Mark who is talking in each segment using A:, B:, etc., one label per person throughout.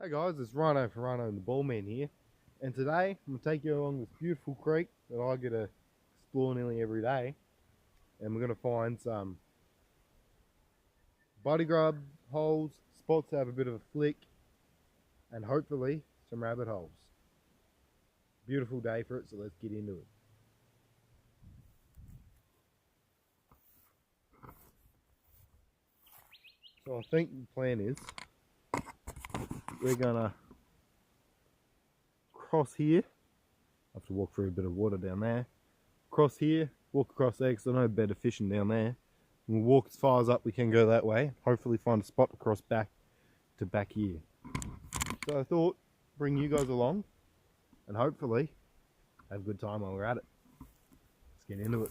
A: Hey guys, it's Rhino from Rhino and the Ballman here, and today I'm going to take you along this beautiful creek that I get to explore nearly every day, and we're going to find some body grub holes, spots that have a bit of a flick, and hopefully some rabbit holes. Beautiful day for it, so let's get into it. So I think the plan is we're going to cross here. I have to walk through a bit of water down there. Cross here, walk across there because I know better fishing down there. We'll walk as far as up we can go that way. Hopefully find a spot to cross back to back here. So I thought bring you guys along and hopefully have a good time while we're at it. Let's get into it.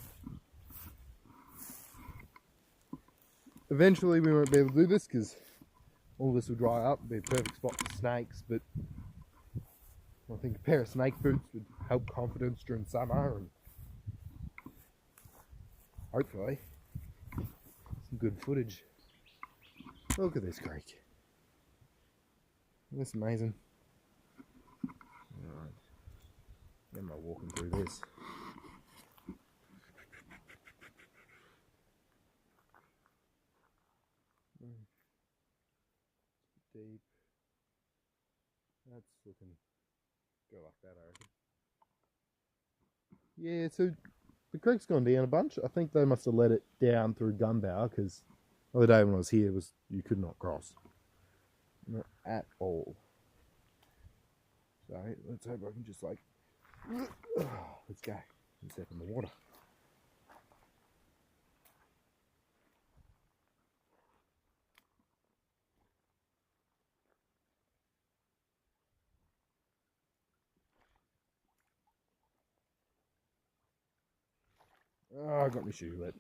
A: Eventually we won't be able to do this because all this will dry up. It'll be a perfect spot for snakes, but I think a pair of snake boots would help confidence during summer and hopefully some good footage. Look at this creek. Isn't this amazing? Alright. Am I walking through this? Deep. That's looking go like that, I reckon. Yeah, so the creek's gone down a bunch. I think they must have let it down through Gunbower because the other day when I was here, you could not cross. Not at all. So let's hope I can just like, let's go. Let's step in the water. Oh, I got my shoe wet.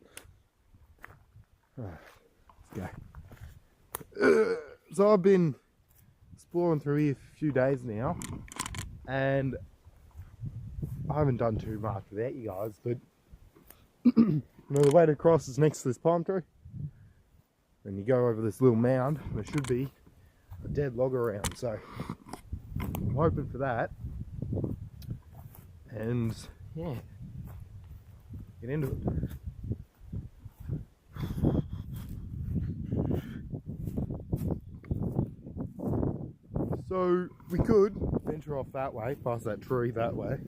A: Let's go. So I've been exploring through here for a few days now, and I haven't done too much without you guys, but you know, the way to cross is next to this palm tree, and you go over this little mound, and there should be a dead log around, so I'm hoping for that, and yeah, get into it. So we could venture off that way, past that tree that way,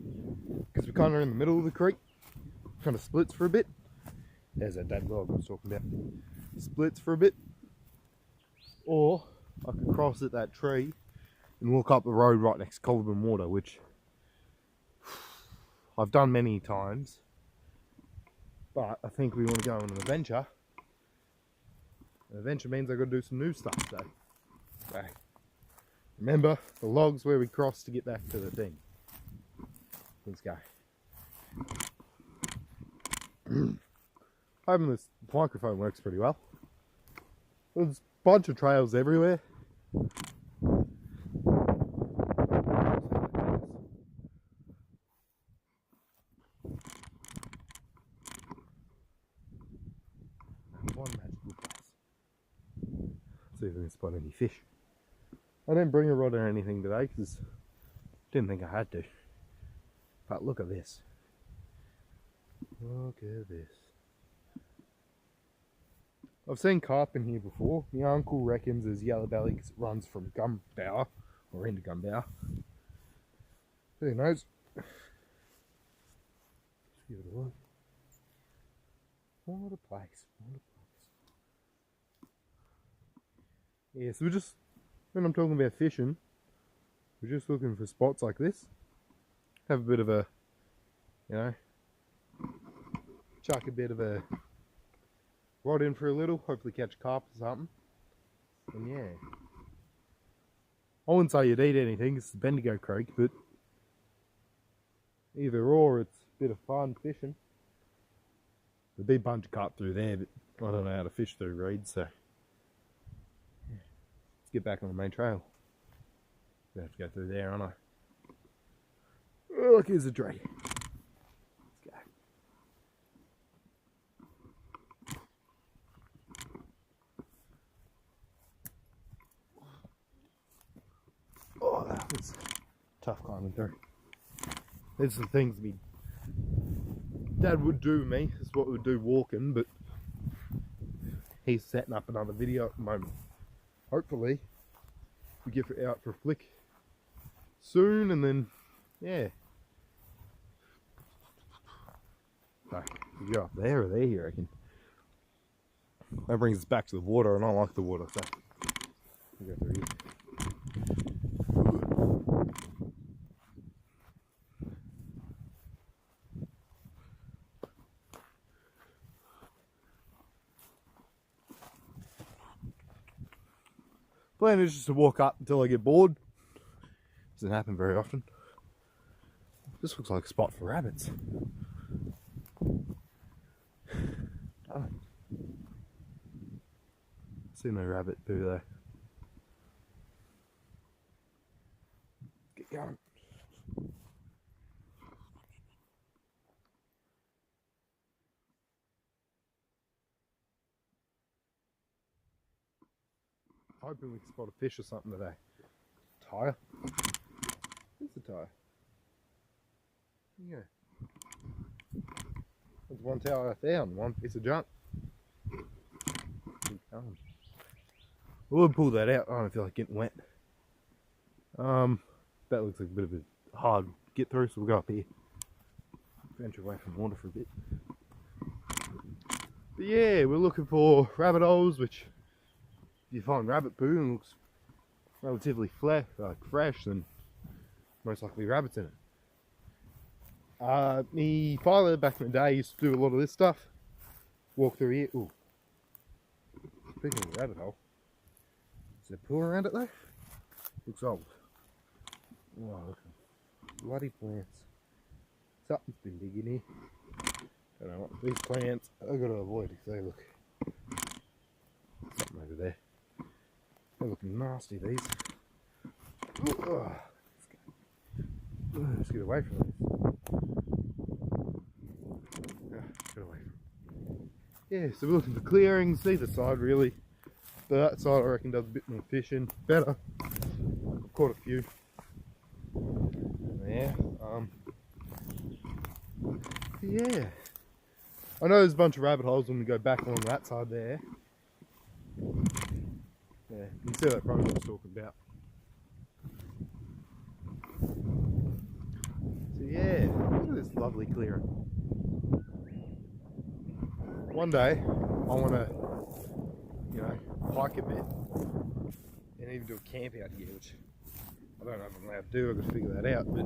A: because we're kind of in the middle of the creek, kind of splits for a bit. There's that dead log I was talking about. Splits for a bit. Or I could cross at that tree and walk up the road right next to Colburn Water, which I've done many times. But I think we want to go on an adventure. An adventure means I've got to do some new stuff, so remember the logs where we cross to get back to the thing. Let's go. Hoping this microphone works pretty well. There's a bunch of trails everywhere. One magical place. See if we can spot any fish. I didn't bring a rod or anything today because I didn't think I had to. But look at this. Look at this. I've seen carp in here before. My uncle reckons there's yellow belly because it runs from Gunbower or into Gunbower. Who knows? Let's give it a look. What a place. What a place. Yeah, so we're just, when I'm talking about fishing, we're just looking for spots like this. Have a bit of a, you know, chuck a bit of a rod in for a little, hopefully catch a carp or something. And yeah. I wouldn't say you'd eat anything, it's the Bendigo Creek, but either or, it's a bit of fun fishing. There'd be a bunch of carp through there, but I don't know how to fish through reeds, so yeah. Let's get back on the main trail. We have to go through there, aren't I? Oh, look, here's a tree. Let's go. tough climbing through. There's some things me dad would do me. It's what we would do walking, but he's setting up another video at the moment. Hopefully we get it out for a flick soon, and then yeah. So we go up there or there, you reckon? That brings us back to the water, and I like the water, so we'll go through here. Plan is just to walk up until I get bored. Doesn't happen very often. This looks like a spot for rabbits. Oh. See no rabbit poo though. Get going. Hoping we can spot a fish or something today. Tire. Where's the tire? Yeah. There's one tower I found, one piece of junk. We'll pull that out. I don't feel like getting wet. That looks like a bit of a hard get through, so we'll go up here. Venture away from water for a bit. But yeah, we're looking for rabbit holes, which if you find rabbit poo and looks relatively fresh, then most likely rabbits in it. Me father back in the day used to do a lot of this stuff. Walk through here. Ooh. Speaking of the rabbit hole, is there a pool around it though? Looks old. Oh, look at bloody plants. Something's been big in here. Don't know what these plants I've got to avoid if they look. Something over there. They're looking nasty, these. Let's get away from this. Get away from. Yeah, so we're looking for clearings. Either side really. But that side I reckon does a bit more fishing. Better. Caught a few. Yeah. Yeah. I know there's a bunch of rabbit holes when we go back along that side there. Yeah, you can see that front I was talking about. So yeah, look at this lovely clearing. One day, I want to, hike a bit and even do a camp out here, which I don't know if I'm allowed to do. I've got to figure that out, but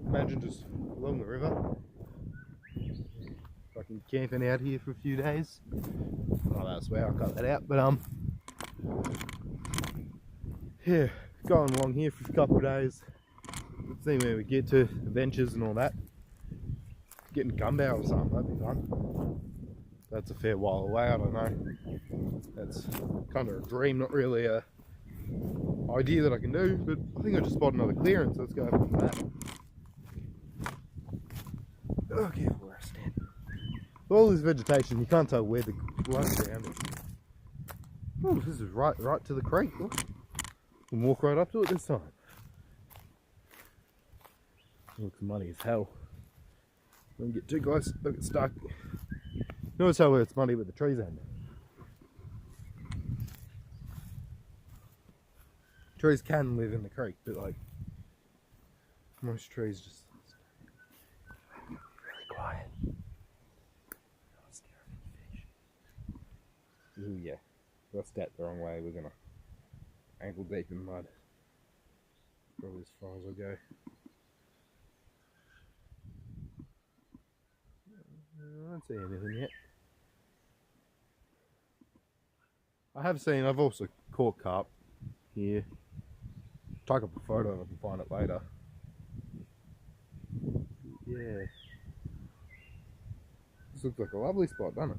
A: imagine just along the river. Fucking camping out here for a few days. Oh, that's where I'll cut that out, but yeah, going along here for a couple of days, see where we get to, adventures and all that. Getting gumbo or something, that'd be fun. That's a fair while away, I don't know. That's kind of a dream, not really a idea that I can do, but I think I just spotted another clearance, so let's go over to that. Oh, careful where I stand. With all this vegetation, you can't tell where the blood ground is. Oh, this is right to the creek. Look. We'll walk right up to it this time. It looks muddy as hell. Don't get too close, don't get stuck. Notice how it's muddy with the trees end. Trees can live in the creek, but like most trees just stay really quiet. Not scaring fish. Ooh yeah, if I step the wrong way, we're gonna ankle deep in mud. Probably as far as I'll go. I don't see anything yet. I've also caught carp here. Take up a photo and I can find it later. Yeah. This looks like a lovely spot, doesn't it?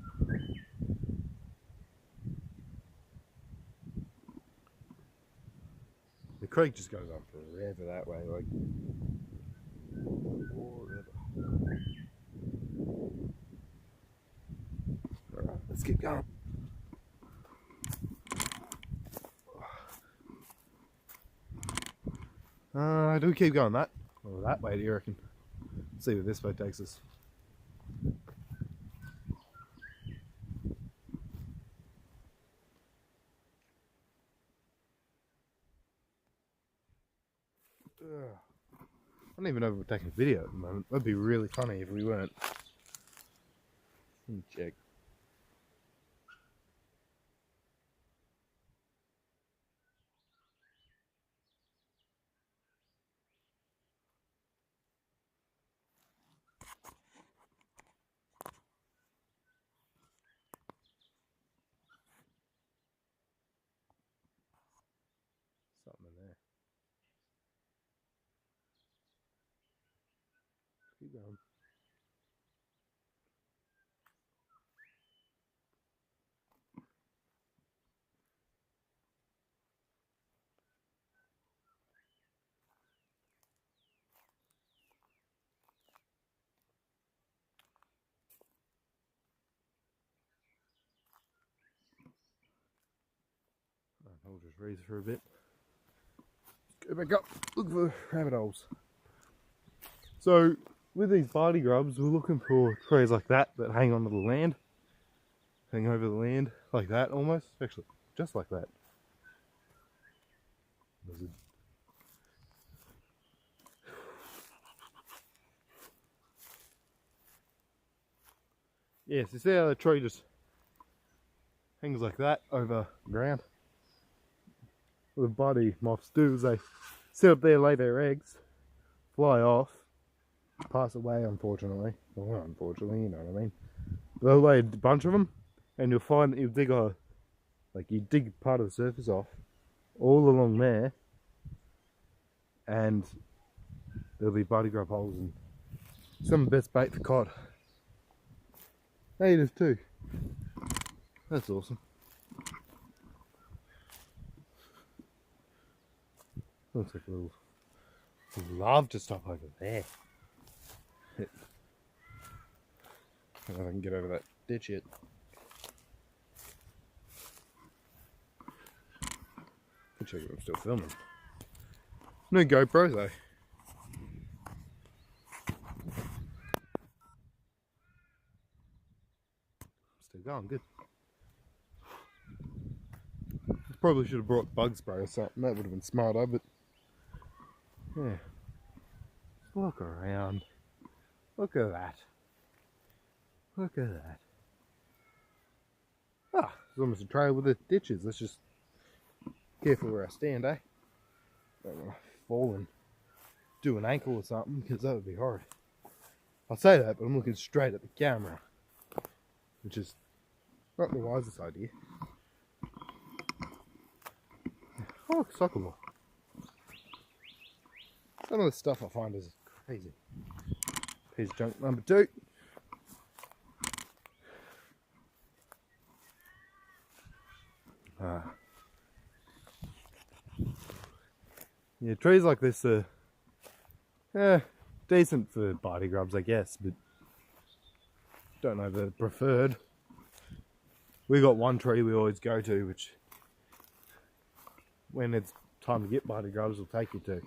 A: The creek just goes on forever that way, like forever. Alright, let's keep going. Do we keep going that? Or that way, do you reckon? See where this way takes us. I don't even know if we're taking a video at the moment. That'd be really funny if we weren't. Let me check. Something in there. Keep going. I'll just raise it for a bit. Go back up, look for rabbit holes. So, with these barley grubs, we're looking for trees like that hang onto the land. Hang over the land, like that almost. Actually, just like that. Yes, you see how the tree just hangs like that over the ground? What the barley moths do is they sit up there, lay their eggs, fly off, pass away unfortunately. Well, not unfortunately, you know what I mean. They'll lay a bunch of them, and you'll find that you dig part of the surface off, all along there, and there'll be barley grub holes and some of the best bait for cod. Native too. That's awesome. Looks like a little. I'd love to stop over there. I don't know if I can get over that ditch yet. I'll check if I'm still filming. No GoPro though. Still going, good. Probably should have brought bug spray or something, that would have been smarter, but yeah. Look around. Look at that. Look at that. Ah, there's almost a trail with the ditches. Let's just careful where I stand, eh? Don't want to fall and do an ankle or something, because that would be hard. I'll say that, but I'm looking straight at the camera, which is not the wisest idea. Oh, soccer ball. Some of the stuff I find is crazy. Here's junk number 2. Yeah, trees like this are decent for barley grubs, I guess, but don't know if they're preferred. We got one tree we always go to, which when it's time to get barley grubs, will take you to.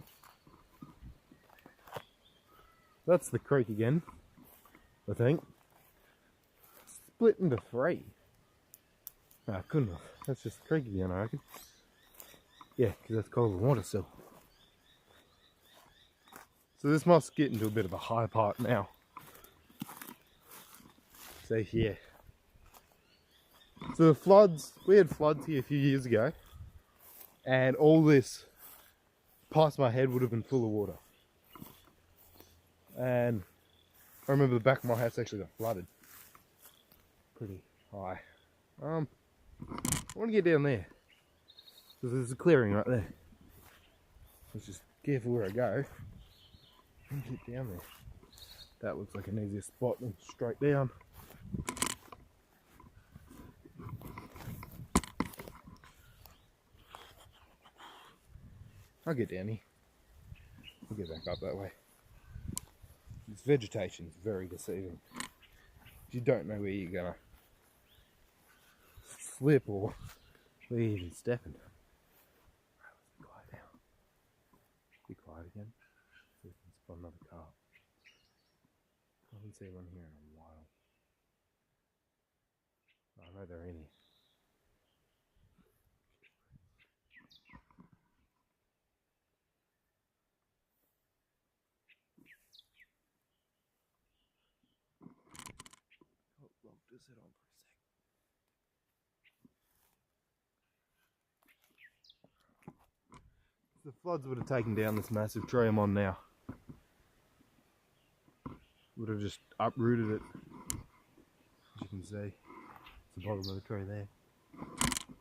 A: That's the creek again, I think. Split into 3. Ah, couldn't have. That's just the creek again, I reckon. Yeah, because that's called the water still. So this must get into a bit of a high part now. See here. So the floods, we had floods here a few years ago, and all this past my head would have been full of water. And I remember the back of my house actually got flooded. Pretty high. I want to get down there. So there's a clearing right there. Let's just careful where I go. And get down there. That looks like an easier spot than straight down. I'll get down here. I'll get back up that way. This vegetation is very deceiving. You don't know where you're gonna slip or where you're even stepping. Right, let's be quiet now. Be quiet. Oh, another carp. I haven't seen one here in a while. I know they're in here. Oh, I'll just sit on for a sec. The floods would have taken down this massive tree I'm on now. Would have just uprooted it. As you can see, it's the bottom of the tree there.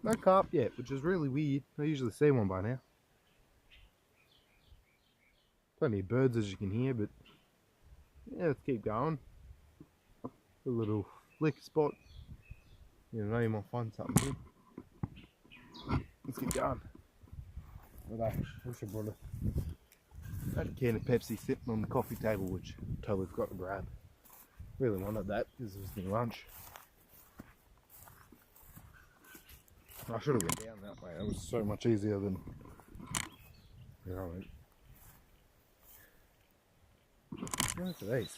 A: No carp yet, which is really weird. I usually see one by now. Plenty of birds as you can hear, but yeah, let's keep going. A little flick spot. You know you might find something here. Let's keep going. I wish I brought a can of Pepsi sitting on the coffee table, which I totally forgot to grab. Really wanted that because it was my lunch. I should have went down that way. It was so much easier than where I went. Look at these.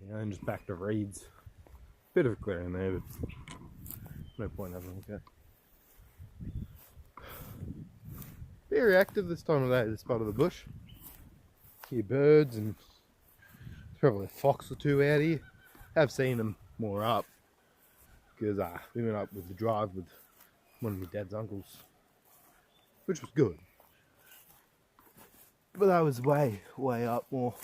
A: Yeah, and just back to reeds. Bit of a clearing there, but no point having a look at. Very active this time of day, this part of the bush. Hear birds and probably a fox or two out here. Have seen them more up because we went up with the drive with one of my dad's uncles, which was good. But that was way up more.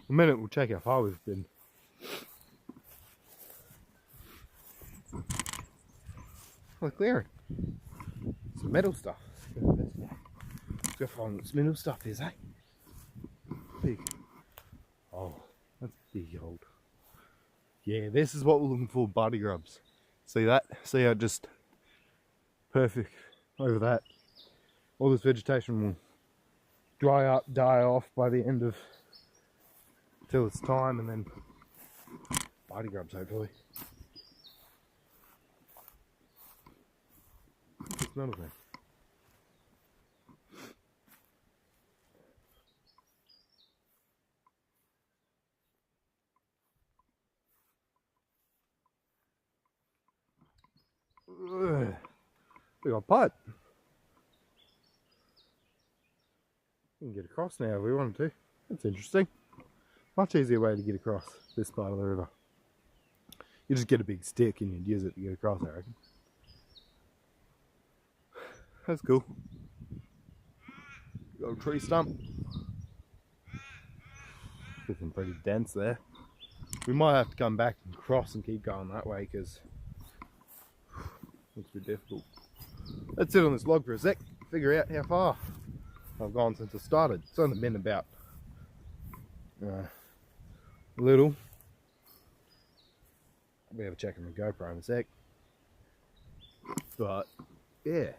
A: A minute we'll check how far we've been. What a clearing. Some metal stuff. Let's go find what this metal stuff is, eh? Big. Oh, that's big old. Yeah, this is what we're looking for, buddy grubs. See that? See how just perfect over that. All this vegetation will dry up, die off by the end of till it's time, and then buddy grubs hopefully. It's none of them. We got putt. We can get across now if we wanted to. That's interesting. Much easier way to get across this part of the river. You just get a big stick and you'd use it to get across, I reckon. That's cool. Got a tree stump. Looking pretty dense there. We might have to come back and cross and keep going that way because looks a bit difficult. Let's sit on this log for a sec, figure out how far I've gone since I started. It's only been about little. I'll be able to check on my GoPro in a sec. But yeah.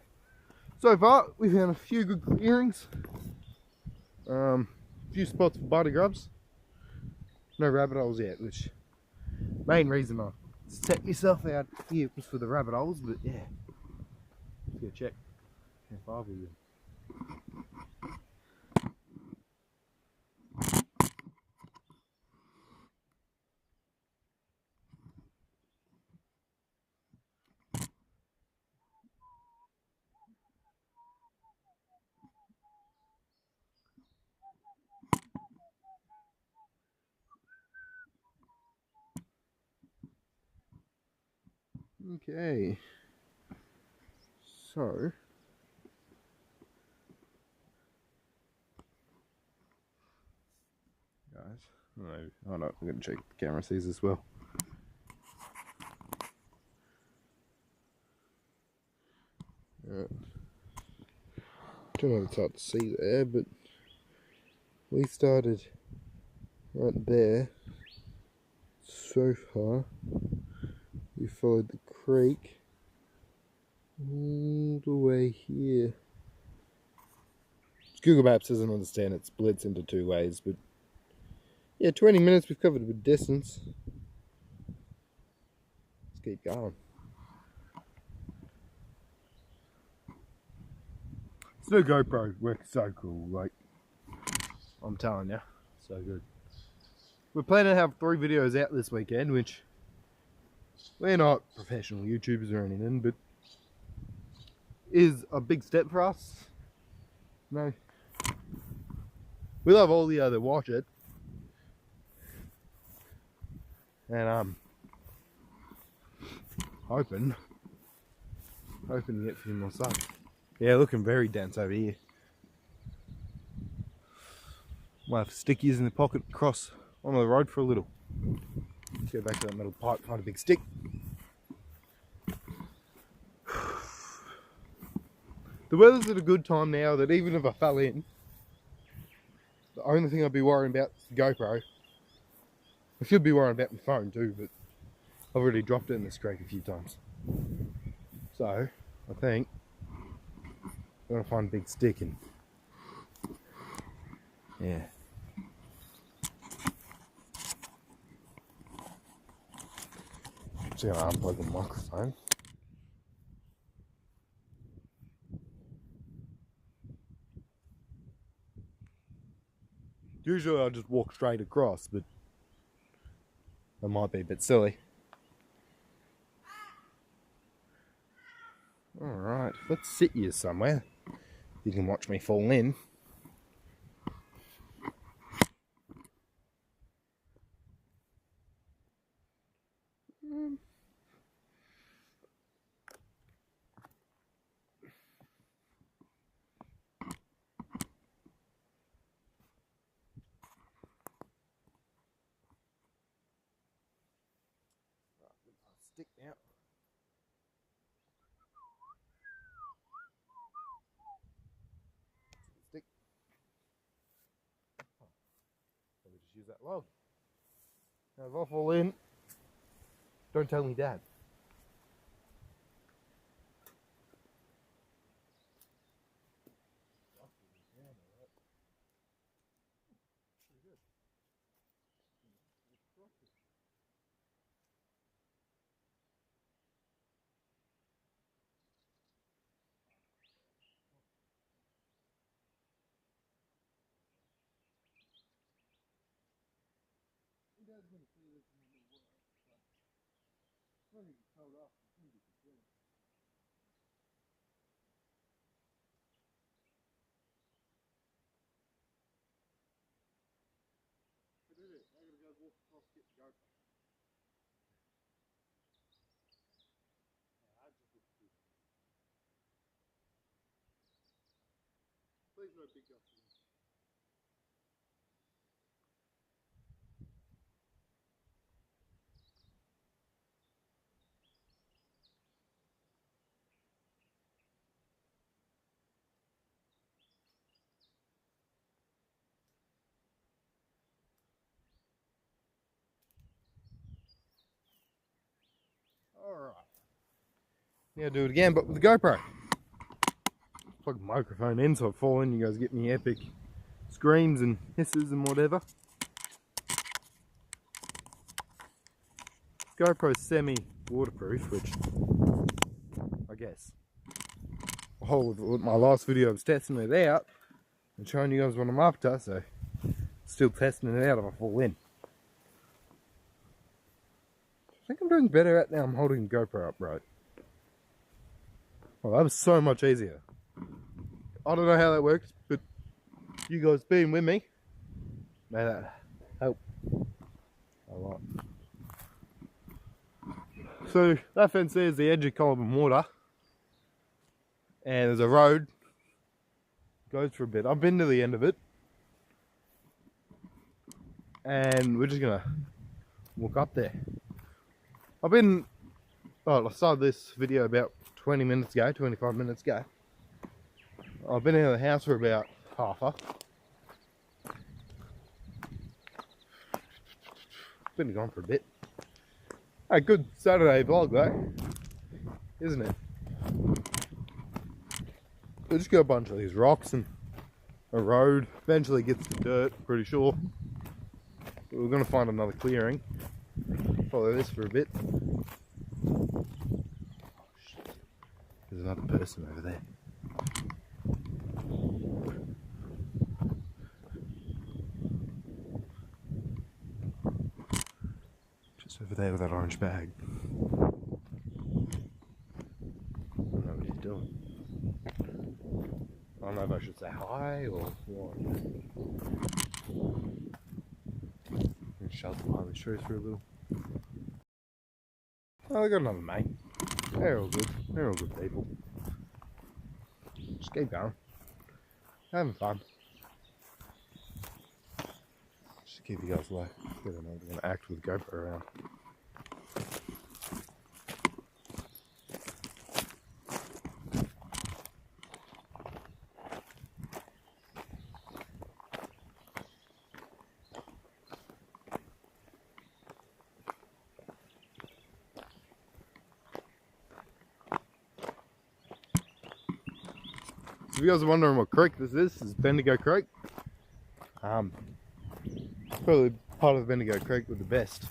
A: So far we've found a few good clearings. A few spots for buddy grubs. No rabbit holes yet, which main reason I set myself out here was for the rabbit holes, but yeah. Let's go check how far we've been. Okay, so guys, oh no, I'm going to check the camera sees as well. Alright, don't know if it's hard to see there, but we started right there. So far, we followed the creek all the way here. Google Maps doesn't understand it splits into two ways, but Yeah, 20 minutes, we've covered a bit of distance. Let's keep going. This new GoPro works so cool, like, I'm telling you, so good. We're planning to have 3 videos out this weekend, which we're not professional YouTubers or anything, but is a big step for us. No, we love all the other watch it, and hoping to get a few more subs. Yeah, looking very dense over here. Might have stickies in the pocket, cross on the road for a little. Let's go back to that metal pipe, find a big stick. The weather's at a good time now that even if I fell in, the only thing I'd be worrying about is the GoPro. I should be worrying about my phone too, but I've already dropped it in the creek a few times. So, I think I'm gonna find a big stick and yeah. Just gonna unplug the microphone. Usually I just walk straight across, but that might be a bit silly. Alright, let's sit you somewhere. You can watch me fall in. Stick now. Stick. Let me just use that log. Now if I fall in, don't tell me Dad. Dad's going to see this and it'll work. So, when he gets held up, it's going to be concerned. I did it. I gotta go walk across to get the GoPro. Yeah, I just look stupid. Please no big guts. Alright. Now do it again, but with the GoPro. Plug the microphone in so I fall in, you guys get me epic screams and hisses and whatever. GoPro's semi-waterproof, which I guess the whole of my last video I was testing it out and showing you guys what I'm up to, so still testing it out if I fall in. I think I'm doing better at now I'm holding the GoPro up right. Well, that was so much easier. I don't know how that works, but you guys being with me, may that help a lot. So that fence there is the edge of Colyburn Water, and there's a road goes for a bit. I've been to the end of it, and we're just gonna walk up there. I started this video about 20 minutes ago, 25 minutes ago. I've been out of the house for about half hour. Been gone for a bit. A good Saturday vlog though, isn't it? We just got a bunch of these rocks and a road. Eventually gets to dirt, pretty sure. We're going to find another clearing. Follow this for a bit. Oh, shit. There's another person over there. Just over there with that orange bag. I don't know what he's doing. I don't know if I should say hi or what. Shut behind the trees for a little. Oh, I got another mate. They're all good. They're all good people. Just keep going. Having fun. Just keep you guys low. I don't know if they're going to act with GoPro around. So if you guys are wondering what creek this is Bendigo Creek. Probably part of Bendigo Creek with the best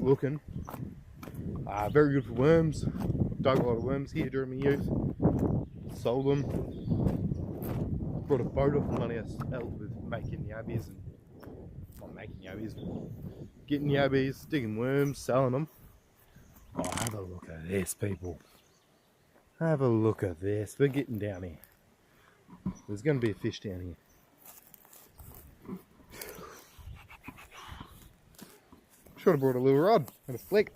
A: looking. Very good for worms. Dug a lot of worms here during my youth. Sold them. Brought a boat off the money I spent with making yabbies and not making yabbies, but getting yabbies, digging worms, selling them. Oh, have a look at this, people. Have a look at this. We're getting down here. There's going to be a fish down here. Should have brought a little rod and a flick.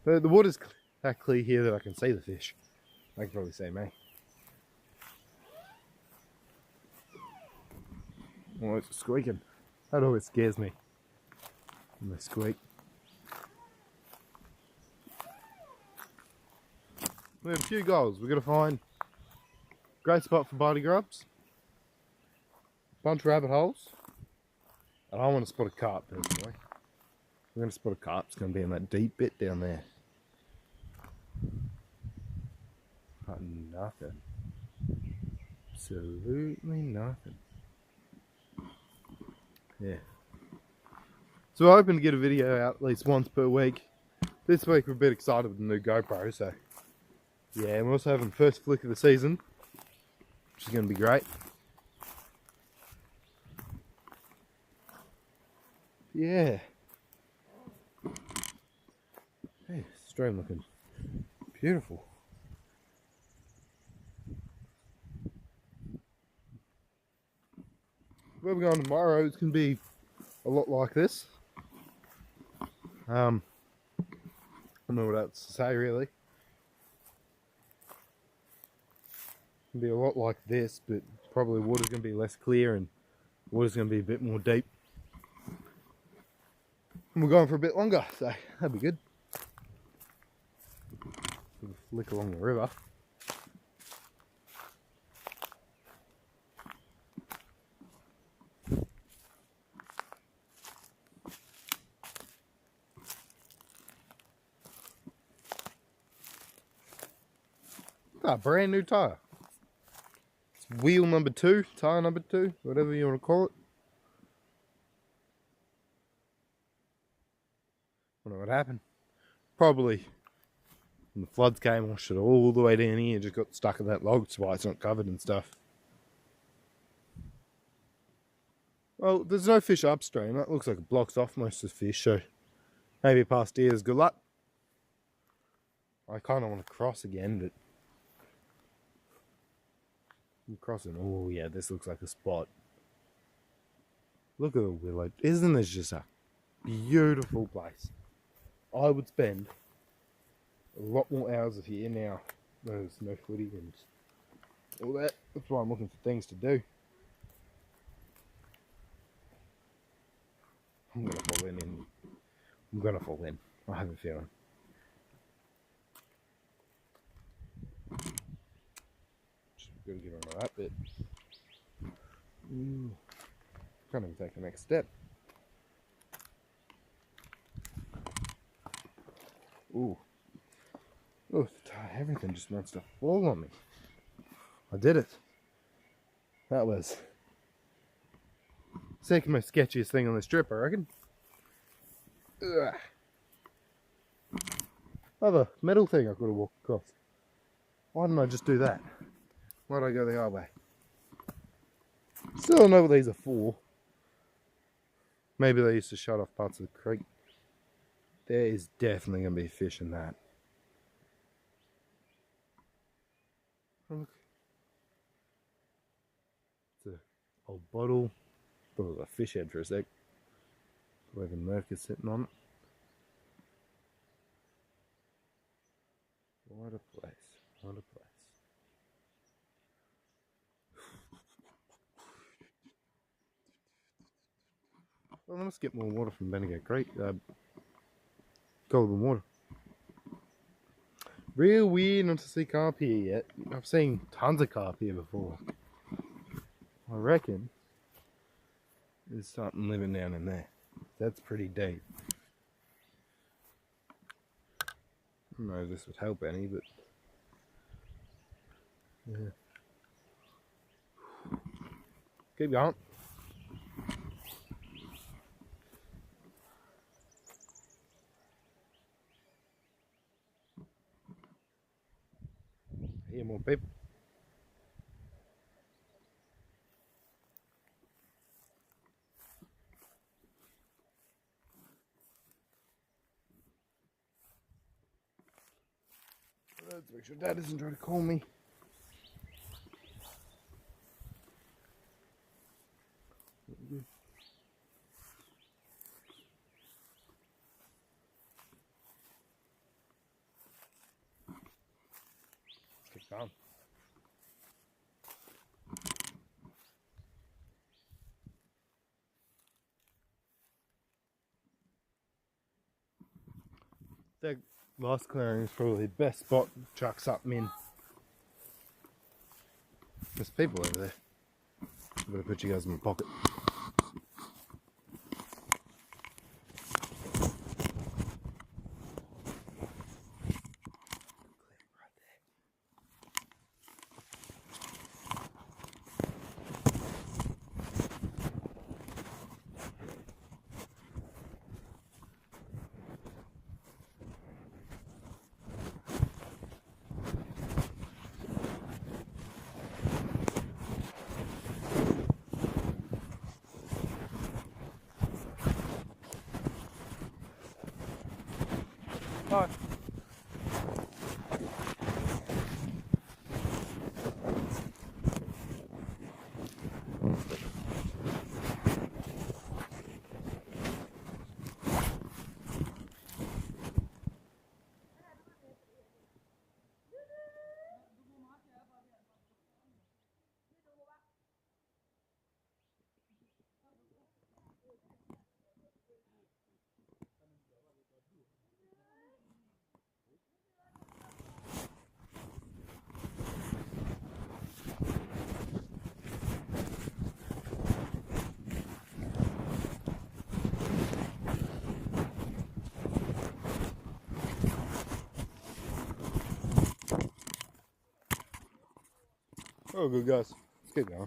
A: But the water's that clear here that I can see the fish. I can probably see me. Oh, it's squeaking. That always scares me when they squeak. We have a few goals. We're going to find a great spot for body grubs, a bunch of rabbit holes, and I want to spot a carp personally. We're going to spot a carp. It's going to be in that deep bit down there. But nothing. Absolutely nothing. Yeah. So I'm hoping to get a video out at least once per week. This week we're a bit excited with the new GoPro, so yeah, we're also having the first flick of the season, which is going to be great. Yeah. Hey, stream looking beautiful. Where we're going tomorrow, it's going to be a lot like this. I don't know what else to say really. Be a lot like this, but probably water's going to be less clear and water's going to be a bit more deep. And we're going for a bit longer, so that'd be good. Sort of flick along the river. Brand new tyre. Wheel number 2, tyre number 2, whatever you want to call it. I don't know what happened. Probably when the floods came, washed it all the way down here, just got stuck in that log. That's why it's not covered and stuff. Well, there's no fish upstream. That looks like it blocks off most of the fish, so maybe past here is good luck. I kind of want to cross again, but I'm crossing. Oh yeah, this looks like a spot. Look at the willow. Isn't this just a beautiful place? I would spend a lot more hours of here now. There's no footy and all that. That's why I'm looking for things to do. I'm gonna fall in. I'm gonna fall in. I have a feeling. Gotta get onto that bit. Can't even take the next step. Ooh. Oh, everything just wants to fall on me. I did it. That was Second most sketchiest thing on this trip, I reckon. Ugh. Other metal thing I've got to walk across. Why didn't I just do that? Why did I go the hard way? Still don't know what these are for. Maybe they used to shut off parts of the creek. There is definitely going to be fish in that. Oh, look. It's an old bottle. Thought it was a fish head for a sec. Where the Merc is sitting on it. What a place. What a place. Well, I must get more water from Bendigo Creek. Golden water. Real weird not to see carp here yet. I've seen tons of carp here before. I reckon there's something living down in there. That's pretty deep. I don't know if this would help any, but yeah. Keep going. I hear more people. Let's make sure Dad doesn't try to call me. Keep going. That last clearing is probably the best spot to chuck something in. There's people over there. I'm gonna put you guys in my pocket. Hi. Oh, good guys. Let's keep going.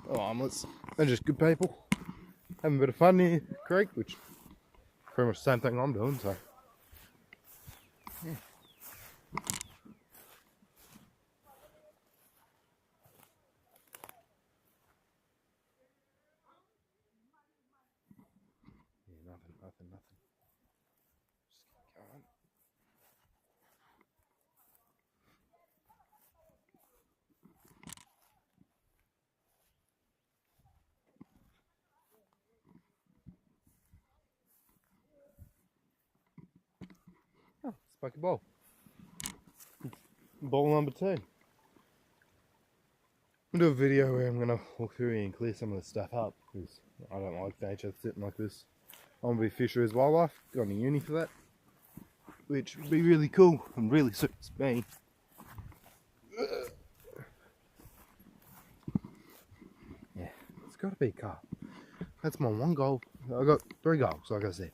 A: Oh, omelets. They're just good people. Having a bit of fun near the creek, which is pretty much the same thing I'm doing, so. Yeah. Yeah, nothing. Just keep going. Oh, spiky ball. Ball number 2. I'll do a video where I'm going to walk through here and clear some of this stuff up, because I don't like nature sitting like this. I want to be fisheries wildlife, going to uni for that, which would be really cool and really suits me. Yeah, it's got to be a carp. That's my one goal. I got 3 goals, like I said.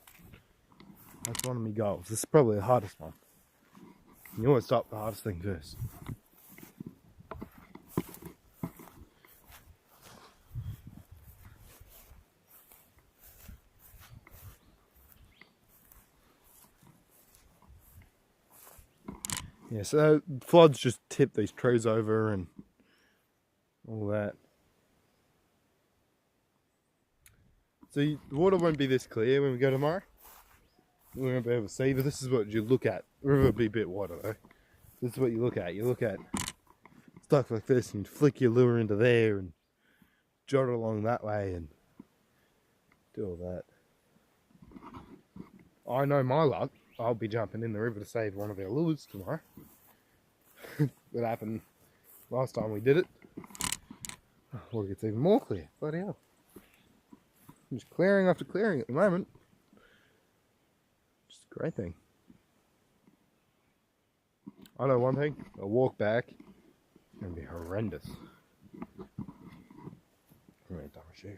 A: That's one of my goals. This is probably the hardest one. You always start the hardest thing first. Yeah, so floods just tip these trees over and all that. So the water won't be this clear when we go tomorrow. We won't be able to see, but this is what you look at. The river will be a bit wider though. This is what you look at. You look at stuff like this and flick your lure into there and jot it along that way and do all that. I know my luck. I'll be jumping in the river to save one of our lures tomorrow. That happened last time we did it. Water gets even more clear. Bloody hell. I'm just clearing after clearing at the moment. Just a great thing. I know one thing, a walk back is going to be horrendous. I'm going to dump a shoe.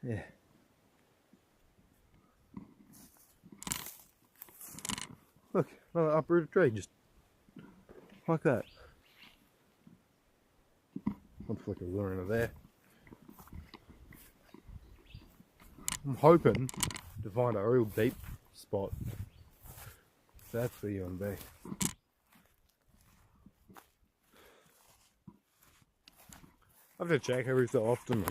A: Yeah. Look, another uprooted tree, just like that. I'll flick a lure into there. I'm hoping to find a real deep spot. That's where you want to be. I have to check every so often.